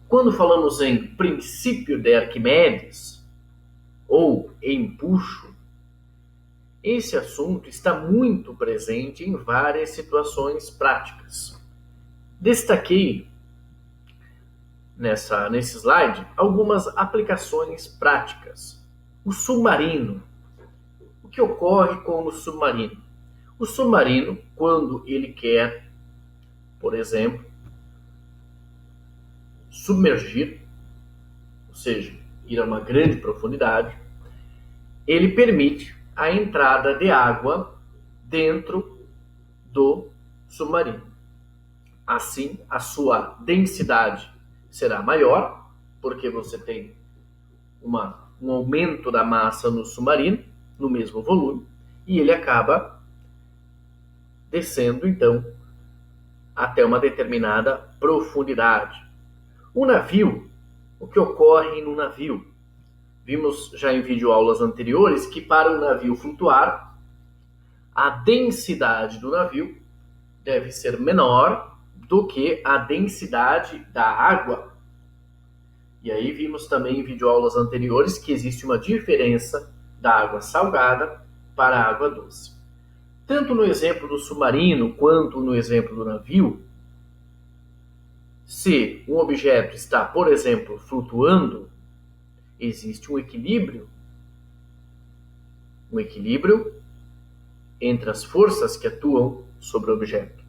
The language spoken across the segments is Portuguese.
Quando falamos em princípio de Arquimedes ou empuxo, esse assunto está muito presente em várias situações práticas. Destaquei nesse slide algumas aplicações práticas. O submarino. O que ocorre com o submarino? O submarino, quando ele quer, por exemplo, submergir, ou seja, ir a uma grande profundidade, ele permite a entrada de água dentro do submarino. Assim, a sua densidade será maior, porque você tem um aumento da massa no submarino, no mesmo volume, e ele acaba descendo, então, até uma determinada profundidade. O navio, o que ocorre no navio? Vimos já em videoaulas anteriores que para o navio flutuar, a densidade do navio deve ser menor do que a densidade da água. E aí vimos também em videoaulas anteriores que existe uma diferença da água salgada para a água doce. Tanto no exemplo do submarino quanto no exemplo do navio, se um objeto está, por exemplo, flutuando, existe um equilíbrio entre as forças que atuam sobre o objeto.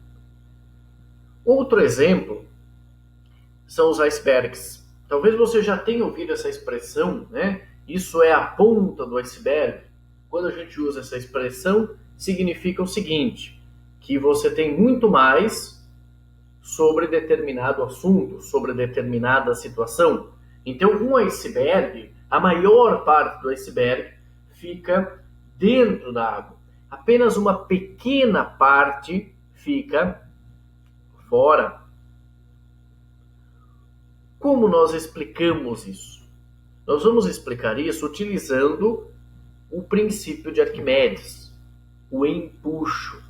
Outro exemplo são os icebergs. Talvez você já tenha ouvido essa expressão, né? Isso é a ponta do iceberg. Quando a gente usa essa expressão, significa o seguinte, que você tem muito mais sobre determinado assunto, sobre determinada situação. Então, um iceberg, a maior parte do iceberg fica dentro da água. Apenas uma pequena parte fica fora. Como nós explicamos isso? Nós vamos explicar isso utilizando o princípio de Arquimedes, o empuxo.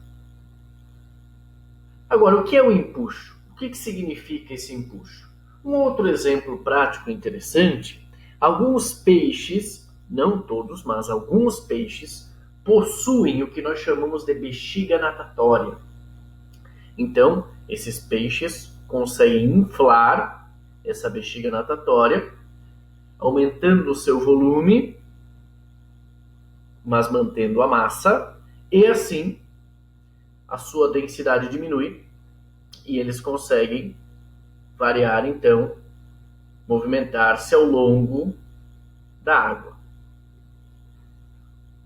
Agora, o que é o empuxo? O que significa esse empuxo? Um outro exemplo prático interessante, alguns peixes, não todos, mas alguns peixes, possuem o que nós chamamos de bexiga natatória. Então, esses peixes conseguem inflar essa bexiga natatória, aumentando o seu volume, mas mantendo a massa, e assim a sua densidade diminui e eles conseguem variar, então, movimentar-se ao longo da água.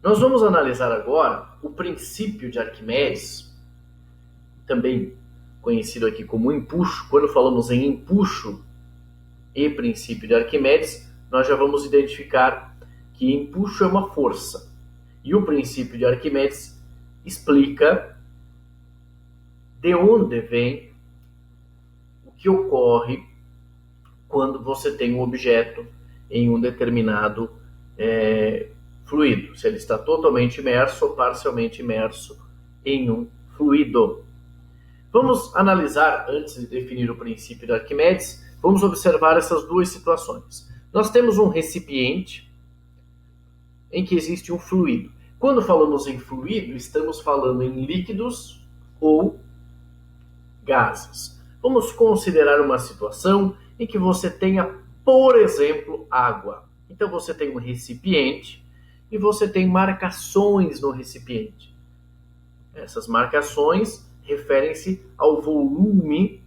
Nós vamos analisar agora o princípio de Arquimedes, também conhecido aqui como empuxo. Quando falamos em empuxo e princípio de Arquimedes, nós já vamos identificar que empuxo é uma força. E o princípio de Arquimedes explica de onde vem o que ocorre quando você tem um objeto em um determinado fluido, se ele está totalmente imerso ou parcialmente imerso em um fluido. Vamos analisar, antes de definir o princípio de Arquimedes, vamos observar essas duas situações. Nós temos um recipiente em que existe um fluido. Quando falamos em fluido, estamos falando em líquidos ou gases. Vamos considerar uma situação em que você tenha, por exemplo, água. Então você tem um recipiente e você tem marcações no recipiente. Essas marcações referem-se ao volume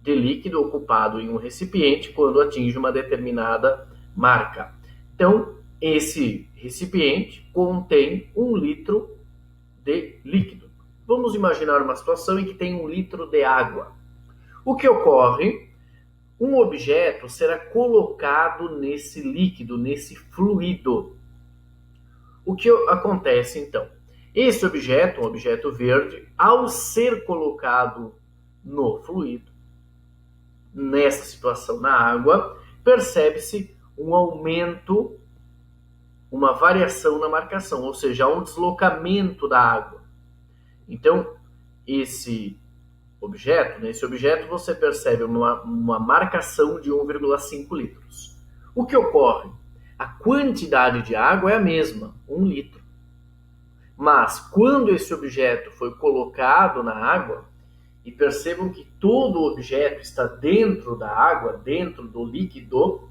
de líquido ocupado em um recipiente quando atinge uma determinada marca. Então, esse recipiente contém 1 litro de líquido. Vamos imaginar uma situação em que tem 1 litro de água. O que ocorre? Um objeto será colocado nesse líquido, nesse fluido. O que acontece então? Esse objeto, um objeto verde, ao ser colocado no fluido, nessa situação na água, percebe-se um aumento, uma variação na marcação, ou seja, um deslocamento da água. Então, esse objeto, nesse objeto você percebe uma marcação de 1,5 litros. O que ocorre? A quantidade de água é a mesma, 1 litro. Mas quando esse objeto foi colocado na água, e percebam que todo o objeto está dentro da água, dentro do líquido,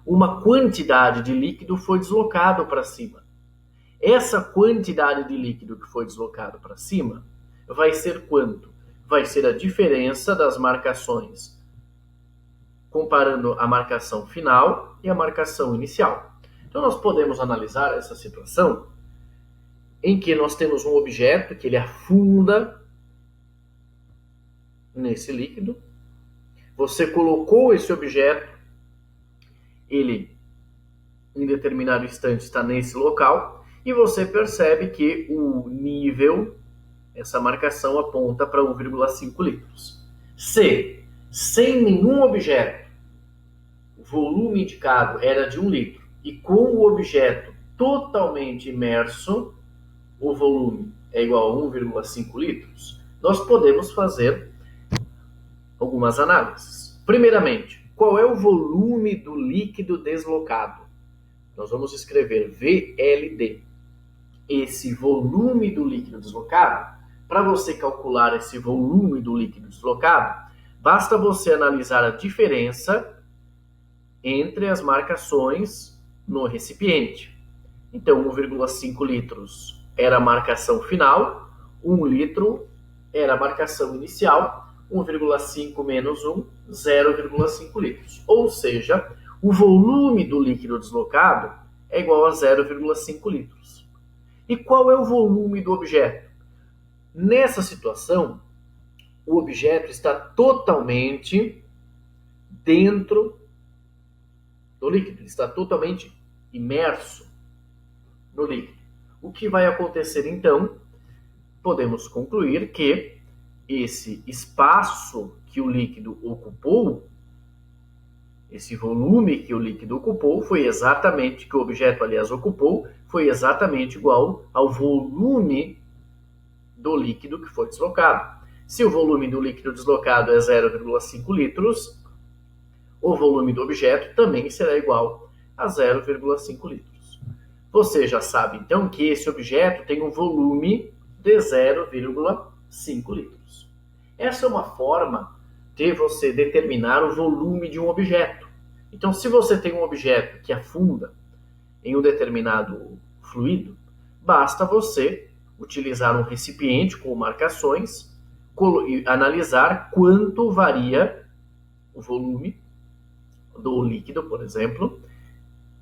uma quantidade de líquido foi deslocado para cima. Essa quantidade de líquido que foi deslocado para cima vai ser quanto? Vai ser a diferença das marcações, comparando a marcação final e a marcação inicial. Então nós podemos analisar essa situação em que nós temos um objeto que ele afunda nesse líquido. Você colocou esse objeto, ele em determinado instante está nesse local, e você percebe que o nível, essa marcação aponta para 1,5 litros. Se, sem nenhum objeto, o volume indicado era de 1 litro, e com o objeto totalmente imerso, o volume é igual a 1,5 litros, nós podemos fazer algumas análises. Primeiramente, qual é o volume do líquido deslocado? Nós vamos escrever VLD. Esse volume do líquido deslocado, para você calcular esse volume do líquido deslocado, basta você analisar a diferença entre as marcações no recipiente. Então, 1,5 litros era a marcação final, 1 litro era a marcação inicial, 1,5 menos 1, 0,5 litros. Ou seja, o volume do líquido deslocado é igual a 0,5 litros. E qual é o volume do objeto? Nessa situação, o objeto está totalmente dentro do líquido, está totalmente imerso no líquido. O que vai acontecer então? Podemos concluir que esse espaço que o líquido ocupou, esse volume que o líquido ocupou, foi exatamente, que o objeto, aliás, ocupou, foi exatamente igual ao volume do líquido que foi deslocado. Se o volume do líquido deslocado é 0,5 litros, o volume do objeto também será igual a 0,5 litros. Você já sabe, então, que esse objeto tem um volume de 0,5 litros. Essa é uma forma de você determinar o volume de um objeto. Então, se você tem um objeto que afunda em um determinado fluido, basta você utilizar um recipiente com marcações e analisar quanto varia o volume do líquido, por exemplo.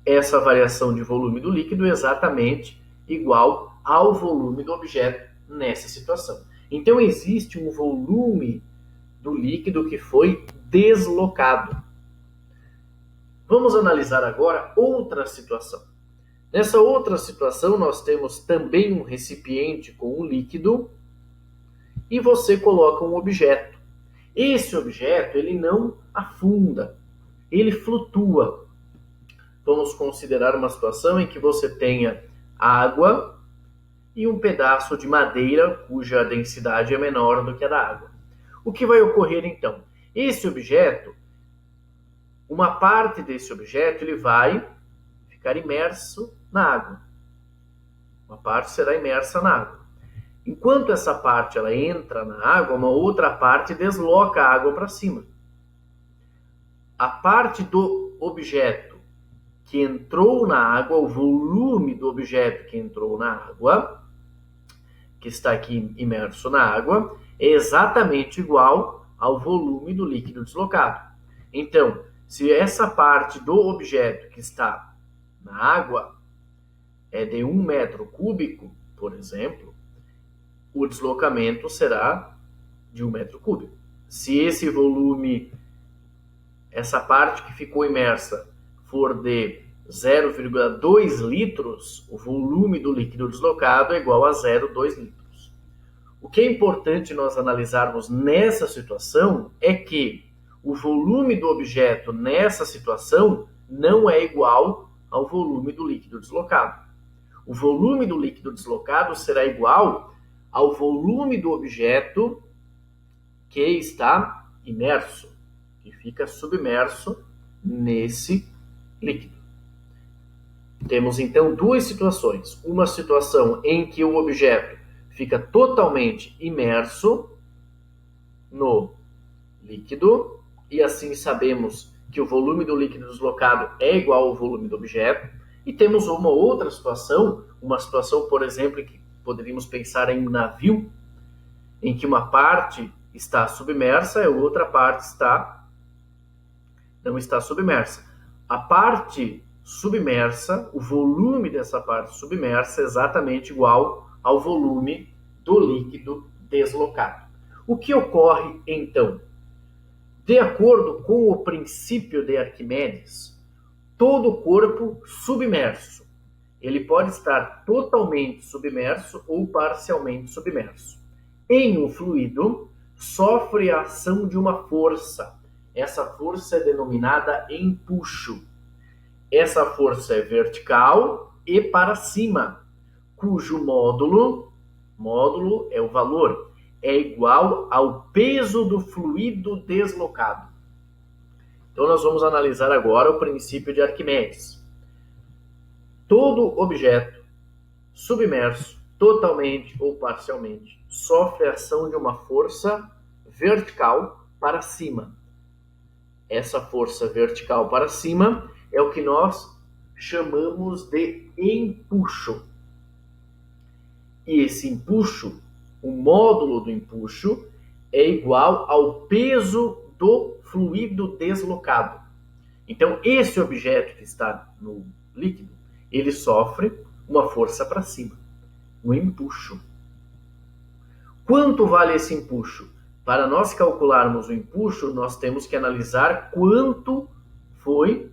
Essa variação de volume do líquido é exatamente igual ao volume do objeto nessa situação. Então, existe um volume do líquido que foi deslocado. Vamos analisar agora outra situação. Nessa outra situação, nós temos também um recipiente com um líquido e você coloca um objeto. Esse objeto, ele não afunda, ele flutua. Vamos considerar uma situação em que você tenha água e um pedaço de madeira cuja densidade é menor do que a da água. O que vai ocorrer então? Esse objeto, uma parte desse objeto, ele vai ficar imerso na água. Uma parte será imersa na água. Enquanto essa parte ela entra na água, uma outra parte desloca a água para cima. A parte do objeto que entrou na água, o volume do objeto que entrou na água, que está aqui imerso na água, é exatamente igual ao volume do líquido deslocado. Então, se essa parte do objeto que está na água é de 1 metro cúbico, por exemplo, o deslocamento será de 1 metro cúbico. Se esse volume, essa parte que ficou imersa, for de 0,2 litros, o volume do líquido deslocado é igual a 0,2 litros. O que é importante nós analisarmos nessa situação é que o volume do objeto nessa situação não é igual ao volume do líquido deslocado. O volume do líquido deslocado será igual ao volume do objeto que está imerso, que fica submerso nesse líquido. Temos então duas situações. Uma situação em que o objeto fica totalmente imerso no líquido, e assim sabemos que o volume do líquido deslocado é igual ao volume do objeto. E temos uma outra situação, por exemplo, em que poderíamos pensar em um navio, em que uma parte está submersa e a outra parte não está submersa. A parte submersa, o volume dessa parte submersa é exatamente igual ao volume do líquido deslocado. O que ocorre então? De acordo com o princípio de Arquimedes, todo corpo submerso, ele pode estar totalmente submerso ou parcialmente submerso. Em um fluido, sofre a ação de uma força. Essa força é denominada empuxo. Essa força é vertical e para cima, cujo módulo é o valor, é igual ao peso do fluido deslocado. Então nós vamos analisar agora o princípio de Arquimedes. Todo objeto submerso, totalmente ou parcialmente, sofre a ação de uma força vertical para cima. Essa força vertical para cima é o que nós chamamos de empuxo. E esse empuxo, o módulo do empuxo, é igual ao peso do fluido deslocado. Então, esse objeto que está no líquido, ele sofre uma força para cima, um empuxo. Quanto vale esse empuxo? Para nós calcularmos o empuxo, nós temos que analisar quanto foi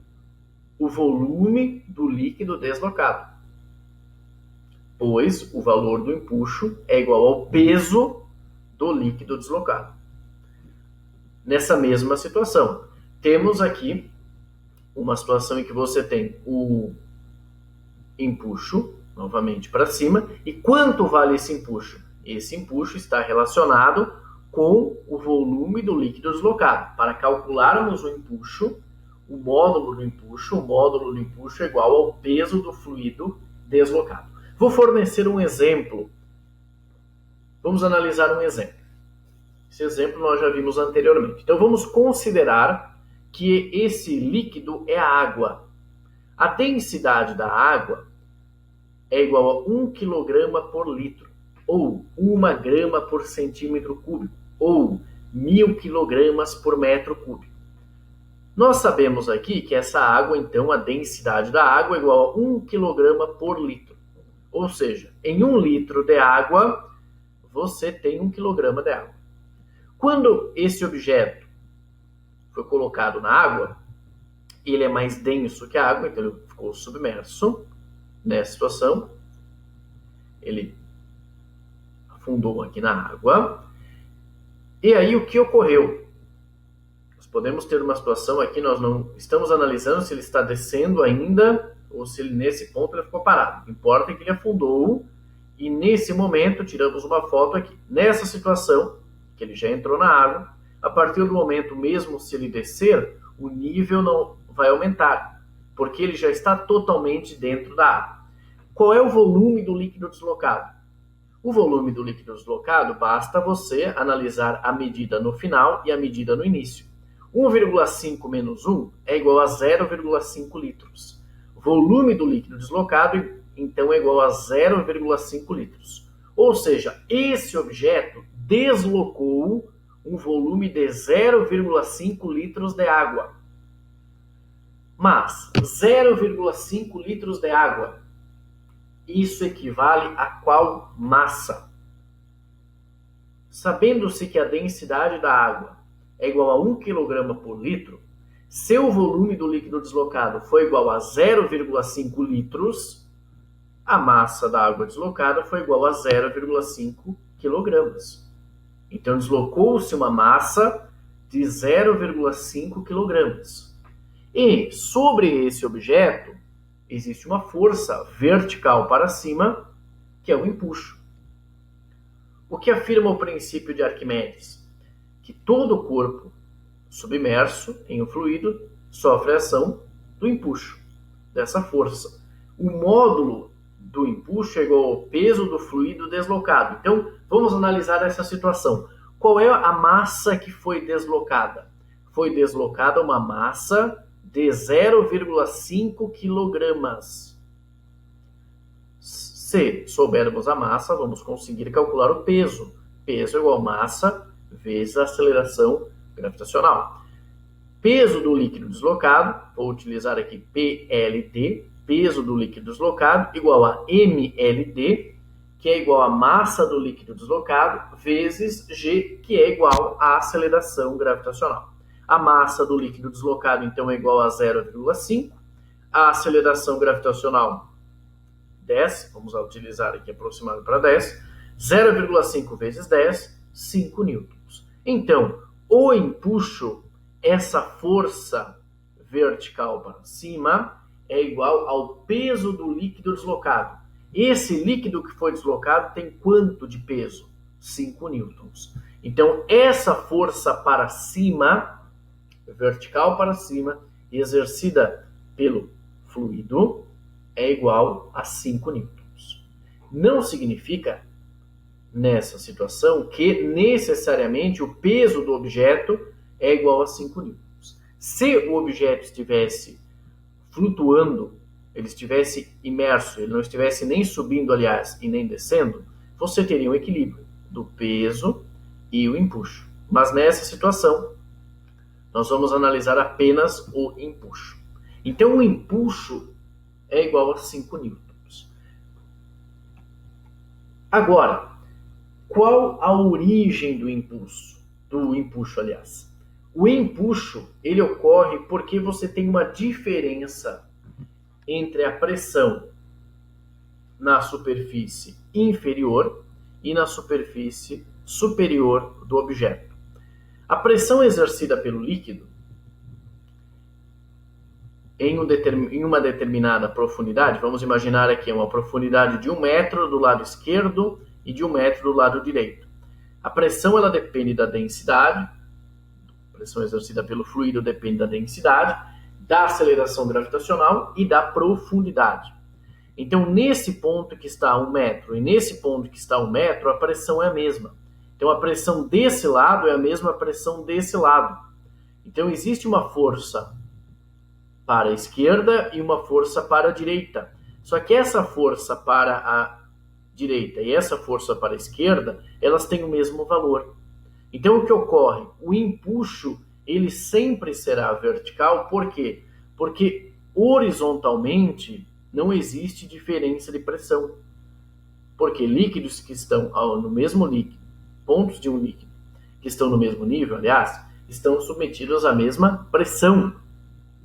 o volume do líquido deslocado, pois o valor do empuxo é igual ao peso do líquido deslocado. Nessa mesma situação, temos aqui uma situação em que você tem o empuxo, novamente para cima, e quanto vale esse empuxo? Esse empuxo está relacionado com o volume do líquido deslocado. Para calcularmos o empuxo, o módulo do empuxo é igual ao peso do fluido deslocado. Vou fornecer um exemplo. Vamos analisar um exemplo. Esse exemplo nós já vimos anteriormente. Então vamos considerar que esse líquido é a água. A densidade da água é igual a 1 kg por litro, ou 1 grama por centímetro cúbico, ou 1000 kg por metro cúbico. Nós sabemos aqui que essa água, então, a densidade da água é igual a 1 kg por litro. Ou seja, em 1 litro de água, você tem 1 kg de água. Quando esse objeto foi colocado na água, ele é mais denso que a água, então ele ficou submerso. Nessa situação, ele afundou aqui na água. E aí o que ocorreu? Nós podemos ter uma situação aqui, nós não estamos analisando se ele está descendo ainda ou se ele, nesse ponto ele ficou parado. O que importa é que ele afundou e nesse momento tiramos uma foto aqui. Nessa situação, que ele já entrou na água, a partir do momento, mesmo se ele descer, o nível não vai aumentar, porque ele já está totalmente dentro da água. Qual é o volume do líquido deslocado? O volume do líquido deslocado, basta você analisar a medida no final e a medida no início. 1,5 menos 1 é igual a 0,5 litros. Volume do líquido deslocado, então, é igual a 0,5 litros. Ou seja, esse objeto deslocou um volume de 0,5 litros de água. Mas 0,5 litros de água, isso equivale a qual massa? Sabendo-se que a densidade da água é igual a 1 kg por litro, se o volume do líquido deslocado foi igual a 0,5 litros, a massa da água deslocada foi igual a 0,5 kg. Então, deslocou-se uma massa de 0,5 kg. E sobre esse objeto, existe uma força vertical para cima, que é o empuxo. O que afirma o princípio de Arquimedes? que todo o corpo submerso em um fluido sofre a ação do empuxo, dessa força. O módulo do empuxo é igual ao peso do fluido deslocado. Então, vamos analisar essa situação. Qual é a massa que foi deslocada? Foi deslocada uma massa de 0,5 quilogramas. Se soubermos a massa, vamos conseguir calcular o peso. Peso é igual a massa vezes a aceleração gravitacional. Peso do líquido deslocado, vou utilizar aqui PLD, peso do líquido deslocado, igual a MLD, que é igual a massa do líquido deslocado, vezes G, que é igual à aceleração gravitacional. A massa do líquido deslocado, então, é igual a 0,5. A aceleração gravitacional, 10, vamos utilizar aqui aproximado para 10. 0,5 vezes 10, 5 newtons. Então, o empuxo, essa força vertical para cima, é igual ao peso do líquido deslocado. Esse líquido que foi deslocado tem quanto de peso? 5 newtons. Então, essa força para cima, vertical para cima, exercida pelo fluido, é igual a 5 newtons. Não significa, nessa situação, que necessariamente o peso do objeto é igual a 5 newtons. Se o objeto estivesse flutuando, ele estivesse imerso, ele não estivesse nem subindo, aliás, e nem descendo, você teria um equilíbrio do peso e o empuxo. Mas nessa situação, nós vamos analisar apenas o empuxo. Então, o empuxo é igual a 5 newtons. Agora, qual a origem do impulso? Do empuxo, aliás. O empuxo, ele ocorre porque você tem uma diferença entre a pressão na superfície inferior e na superfície superior do objeto. A pressão exercida pelo líquido em uma determinada profundidade, vamos imaginar aqui uma profundidade de 1 metro do lado esquerdo e de 1 metro do lado direito. A pressão ela depende da densidade, a pressão exercida pelo fluido depende da densidade, da aceleração gravitacional e da profundidade. Então, nesse ponto que está 1 metro e nesse ponto que está 1 metro, a pressão é a mesma. Então, a pressão desse lado é a mesma pressão desse lado. Então, existe uma força para a esquerda e uma força para a direita. Só que essa força para a direita e essa força para a esquerda, elas têm o mesmo valor. Então, o que ocorre? O empuxo, ele sempre será vertical. Por quê? Porque horizontalmente não existe diferença de pressão. Porque líquidos que estão no mesmo líquido, pontos de um líquido que estão no mesmo nível, aliás, estão submetidos à mesma pressão.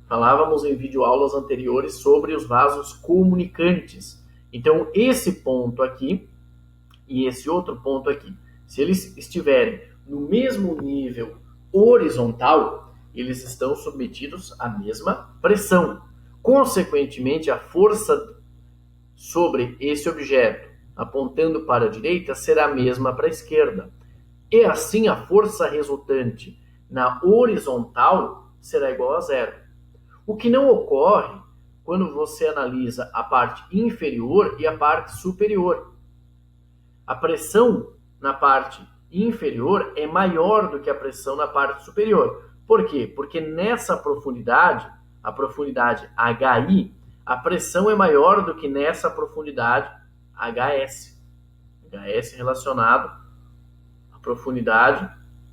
Falávamos em videoaulas anteriores sobre os vasos comunicantes. Então, esse ponto aqui e esse outro ponto aqui, se eles estiverem no mesmo nível horizontal, eles estão submetidos à mesma pressão. Consequentemente, a força sobre esse objeto, apontando para a direita, será a mesma para a esquerda. E assim, a força resultante na horizontal será igual a zero. O que não ocorre quando você analisa a parte inferior e a parte superior. A pressão na parte inferior é maior do que a pressão na parte superior. Por quê? Porque nessa profundidade, a profundidade HI, a pressão é maior do que nessa profundidade HS. HS relacionado à profundidade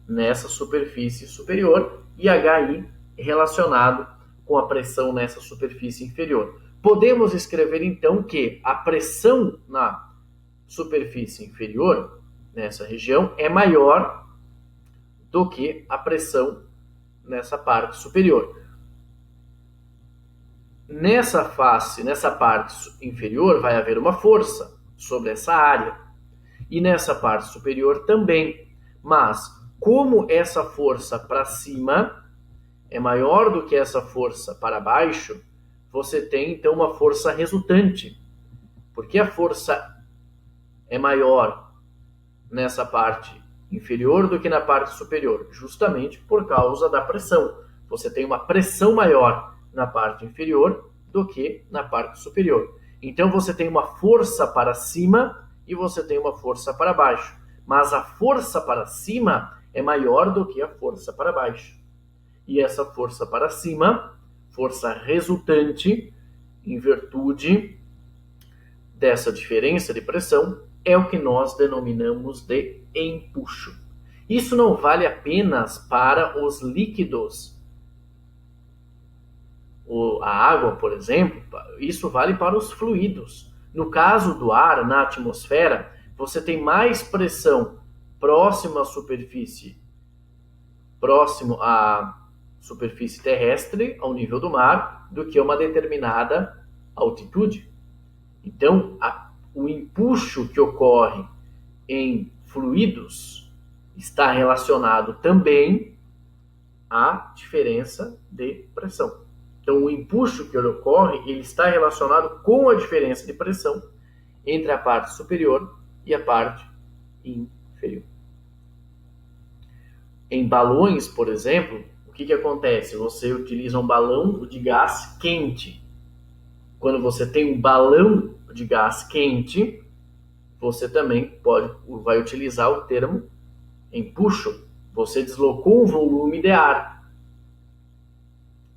nessa superfície superior e HI relacionado com a pressão nessa superfície inferior. Podemos escrever então que a pressão na superfície inferior, nessa região, é maior do que a pressão nessa parte superior. Nessa face, nessa parte inferior, vai haver uma força sobre essa área. E nessa parte superior também. Mas, como essa força para cima é maior do que essa força para baixo, você tem então uma força resultante. Porque a força é maior nessa parte inferior do que na parte superior? Justamente por causa da pressão. Você tem uma pressão maior na parte inferior do que na parte superior. Então você tem uma força para cima e você tem uma força para baixo. Mas a força para cima é maior do que a força para baixo. E essa força para cima, força resultante, em virtude dessa diferença de pressão, é o que nós denominamos de empuxo. Isso não vale apenas para os líquidos. A água, por exemplo, isso vale para os fluidos. No caso do ar, na atmosfera, você tem mais pressão próximo à superfície terrestre, ao nível do mar, do que a uma determinada altitude. Então, o empuxo que ocorre em fluidos está relacionado também à diferença de pressão. Então, o empuxo que ocorre, ele está relacionado com a diferença de pressão entre a parte superior e a parte inferior. Em balões, por exemplo, o que acontece? Você utiliza um balão de gás quente. Quando você tem um balão de gás quente, você também vai utilizar o termo empuxo. Você deslocou um volume de ar.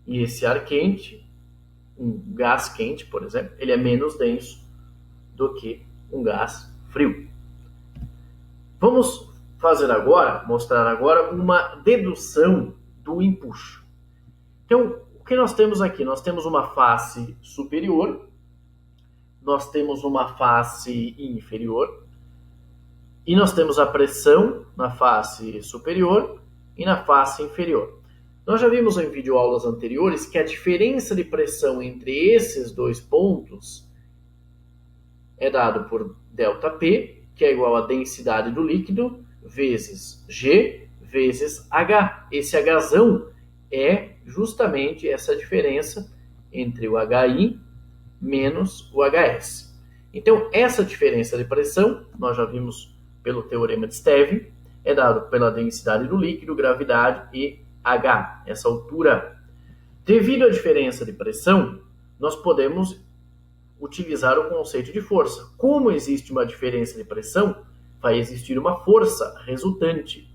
E esse ar quente, um gás quente, por exemplo, ele é menos denso do que um gás frio. Vamos mostrar agora uma dedução do empuxo. Então, o que nós temos aqui? Nós temos uma face superior, nós temos uma face inferior, e nós temos a pressão na face superior e na face inferior. Nós já vimos em videoaulas anteriores que a diferença de pressão entre esses dois pontos é dado por ΔP, que é igual à densidade do líquido, vezes G, vezes H. Esse Hzão é justamente essa diferença entre o HI menos o HS. Então, essa diferença de pressão, nós já vimos pelo teorema de Stevin, é dado pela densidade do líquido, gravidade e H, essa altura. Devido à diferença de pressão, nós podemos utilizar o conceito de força. Como existe uma diferença de pressão, vai existir uma força resultante.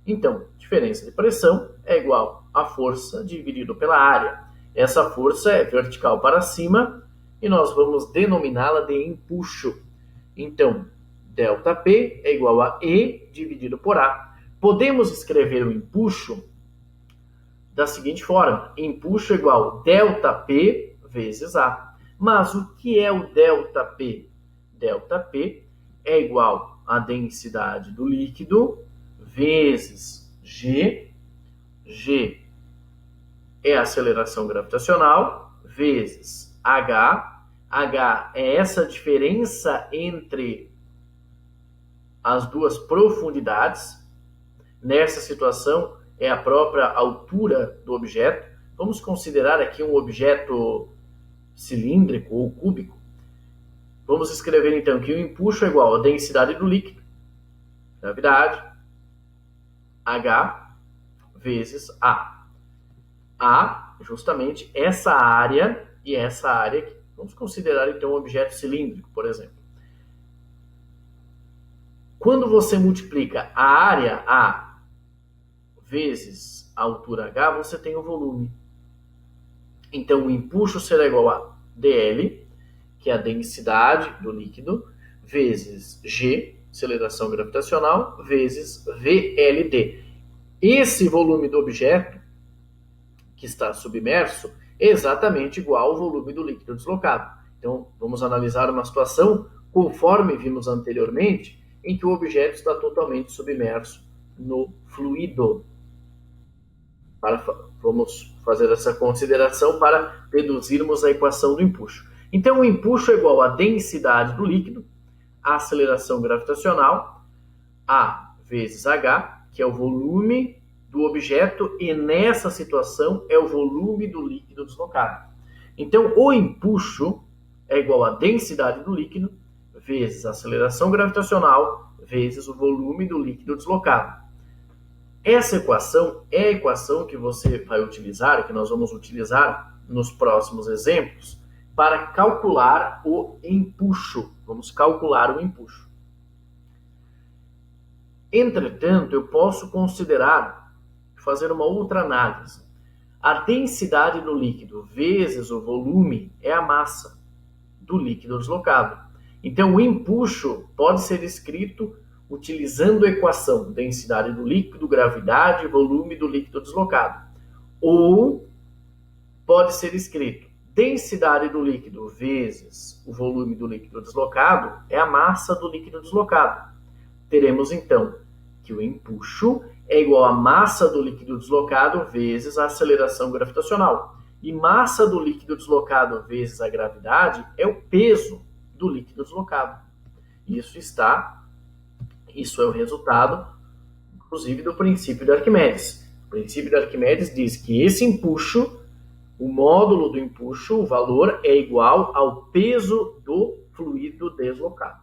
Então, diferença de pressão é igual a força dividido pela área. Essa força é vertical para cima e nós vamos denominá-la de empuxo. Então, ΔP é igual a E dividido por A. Podemos escrever o empuxo da seguinte forma: empuxo é igual a ΔP vezes A. Mas o que é o ΔP? ΔP é igual à densidade do líquido vezes G. G é a aceleração gravitacional vezes H. H é essa diferença entre as duas profundidades. Nessa situação, é a própria altura do objeto. Vamos considerar aqui um objeto cilíndrico ou cúbico. Vamos escrever então que o empuxo é igual à densidade do líquido, gravidade, H vezes A. A, justamente essa área e essa área aqui. Vamos considerar então um objeto cilíndrico, por exemplo. Quando você multiplica a área A vezes a altura H, você tem o volume. Então, o empuxo será igual a dL, que é a densidade do líquido, vezes G, aceleração gravitacional, vezes VLD. Esse volume do objeto que está submerso é exatamente igual ao volume do líquido deslocado. Então, vamos analisar uma situação conforme vimos anteriormente, em que o objeto está totalmente submerso no fluido. Vamos fazer essa consideração para deduzirmos a equação do empuxo. Então, o empuxo é igual à densidade do líquido, a aceleração gravitacional, A vezes H, que é o volume do objeto, e nessa situação é o volume do líquido deslocado. Então, o empuxo é igual à densidade do líquido vezes a aceleração gravitacional vezes o volume do líquido deslocado. Essa equação é a equação que você vai utilizar, que nós vamos utilizar nos próximos exemplos, para calcular o empuxo. Vamos calcular o empuxo. Entretanto, eu posso considerar, fazer uma outra análise. A densidade do líquido vezes o volume é a massa do líquido deslocado. Então, o empuxo pode ser escrito utilizando a equação densidade do líquido, gravidade e volume do líquido deslocado. Ou pode ser escrito densidade do líquido vezes o volume do líquido deslocado é a massa do líquido deslocado. Teremos, então, que o empuxo é igual à massa do líquido deslocado vezes a aceleração gravitacional. E massa do líquido deslocado vezes a gravidade é o peso do líquido deslocado. Isso é o resultado, inclusive, do princípio de Arquimedes. O princípio de Arquimedes diz que esse empuxo, o módulo do empuxo, o valor, é igual ao peso do fluido deslocado.